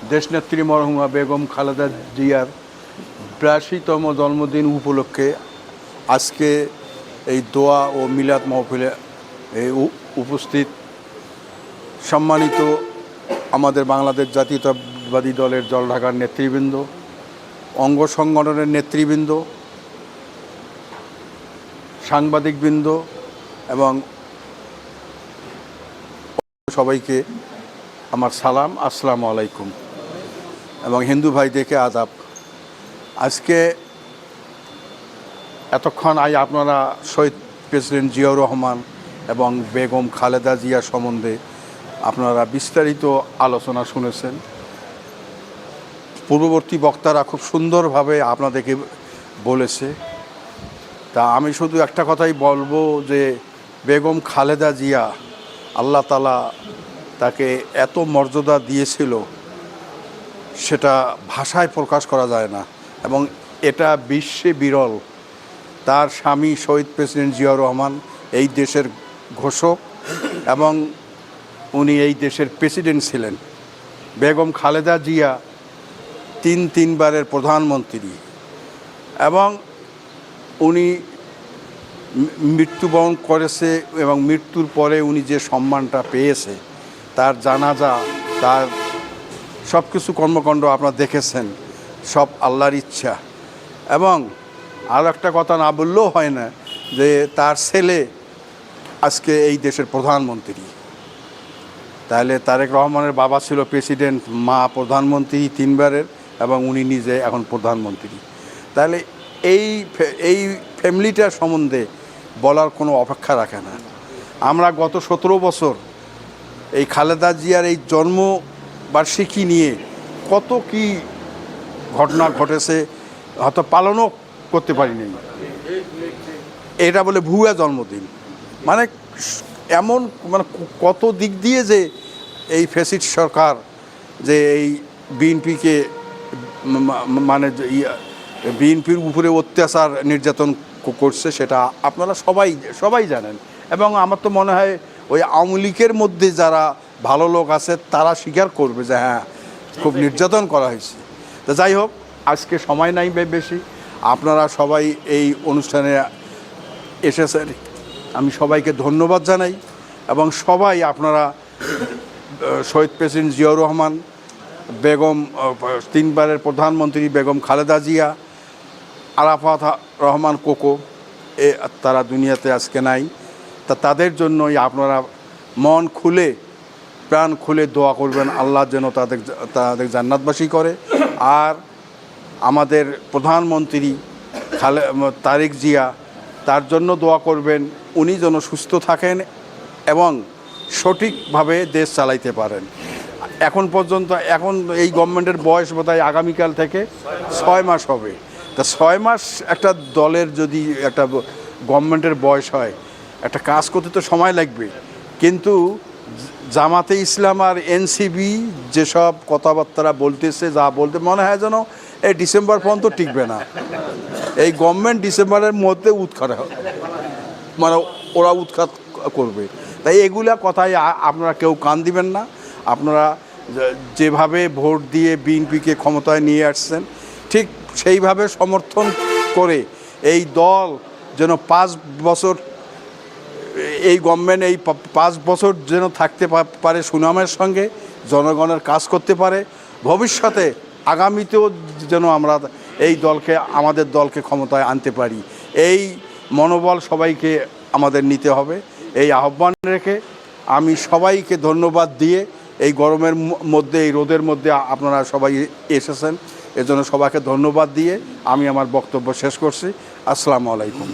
দেশনেত্রী মরহুমা বেগম খালেদা জিয়ার ৮২তম জন্মদিন উপলক্ষে আজকে এই দোয়া ও মিলাদ মাহফিলে উপস্থিত সম্মানিত আমাদের বাংলাদেশ জাতীয়তাবাদী দলের জলঢাকার নেতৃবৃন্দ, অঙ্গ সংগঠনের নেতৃবৃন্দ, সাংবাদিকবৃন্দ এবং সবাইকে আমার সালাম, আসসালামু আলাইকুম, এবং হিন্দু ভাইদেরকে আদাব। আজকে এতক্ষণ আপনারা শহীদ প্রেসিডেন্ট জিয়াউর রহমান এবং বেগম খালেদা জিয়া সম্বন্ধে আপনারা বিস্তারিত আলোচনা শুনেছেন। পূর্ববর্তী বক্তারা খুব সুন্দরভাবে আপনাদেরকে বলেছে। তা আমি শুধু একটা কথাই বলবো যে বেগম খালেদা জিয়া, আল্লাহ তাআলা তাকে এত মর্যাদা দিয়েছিল সেটা ভাষায় প্রকাশ করা যায় না, এবং এটা বিশ্বে বিরল। তার স্বামী শহীদ প্রেসিডেন্ট জিয়াউর রহমান এই দেশের ঘোষক এবং উনি এই দেশের প্রেসিডেন্ট ছিলেন। বেগম খালেদা জিয়া তিনবারের প্রধানমন্ত্রী, এবং উনি মৃত্যুবরণ করেছে, এবং মৃত্যুর পরে উনি যে সম্মানটা পেয়েছে, তার জানাজা, তার সব কিছু কর্মকাণ্ড আপনারা দেখেছেন, সব আল্লাহর ইচ্ছা। এবং আর একটা কথা না বললেও হয় না যে তার ছেলে আজকে এই দেশের প্রধানমন্ত্রী। তাহলে তারেক রহমানের বাবা ছিল প্রেসিডেন্ট, মা প্রধানমন্ত্রী তিনবারের, এবং উনি নিজে এখন প্রধানমন্ত্রী। তাহলে এই ফ্যামিলিটার সম্বন্ধে বলার কোনো অপেক্ষা রাখে না। আমরা গত 17 বছর এই খালেদা জিয়ার এই জন্মবার্ষিকী নিয়ে কত কি ঘটনা ঘটেছে হয়তো পালনও করতে পারিনি। এটা বলে ভুয়া জন্মদিন, মানে এমন মানে কত দিক দিয়ে যে এই ফ্যাসিস্ট সরকার যে এই বিএনপিকে মানে বিএনপির উপরে অত্যাচার নির্যাতন করছে, সেটা আপনারা সবাই জানেন। এবং আমার তো মনে হয় ওই আওয়ামী লীগের মধ্যে যারা ভালো লোক আছে তারা স্বীকার করবে যে হ্যাঁ, খুব নির্যাতন করা হয়েছে। তো যাই হোক, আজকে সময় নাই বেশি, আপনারা সবাই এই অনুষ্ঠানে এসেছেন, আমি সবাইকে ধন্যবাদ জানাই। এবং সবাই আপনারা শহীদ প্রেসিডেন্ট জিয়াউর রহমান, বেগম তিনবারের প্রধানমন্ত্রী বেগম খালেদা জিয়া, আরাফাত রহমান কোকো, তারা দুনিয়াতে আজকে নাই। তা তাদের জন্যই আপনারা মন খুলে প্রাণ খুলে দোয়া করবেন, আল্লাহ যেন তাদের জান্নাতবাসী করে। আর আমাদের প্রধানমন্ত্রী তারেক জিয়া, তার জন্য দোয়া করবেন, উনি যেন সুস্থ থাকেন এবং সঠিকভাবে দেশ চালাইতে পারেন। এখন পর্যন্ত এই গভর্নমেন্টের বয়স বোধহয় আগামীকাল থেকে 6 মাস হবে। তা 6 মাস একটা দলের যদি একটা গভর্নমেন্টের বয়স হয়, একটা কাজ করতে তো সময় লাগবে। কিন্তু জামাতে ইসলাম আর এনসিপি যেসব কথাবার্তা বলতেছে, যা বলতে মনে হয় যেন এই ডিসেম্বর পর্যন্ত টিকবে না। এই গভর্নমেন্ট ডিসেম্বরের মধ্যে উৎখাত, মানে ওরা উৎখাত করবে। তাই এগুলা কথায় আপনারা কেউ কান দিবেন না। আপনারা যেভাবে ভোট দিয়ে বিএনপিকে ক্ষমতায় নিয়ে আসছেন, ঠিক সেইভাবে সমর্থন করে এই দল যেন 5 বছর, এই গভর্নমেন্ট এই 5 বছর যেন থাকতে পারে সুনামের সঙ্গে, জনগণের কাজ করতে পারে। ভবিষ্যতে আগামীতেও যেন আমরা আমাদের দলকে ক্ষমতায় আনতে পারি, এই মনোবল সবাইকে আমাদের নিতে হবে। এই আহ্বান রেখে আমি সবাইকে ধন্যবাদ দিয়ে, এই গরমের মধ্যে, এই রোদের মধ্যে আপনারা সবাই এসেছেন, এজন্য সবাইকে ধন্যবাদ দিয়ে আমি আমার বক্তব্য শেষ করছি। আসসালামু আলাইকুম।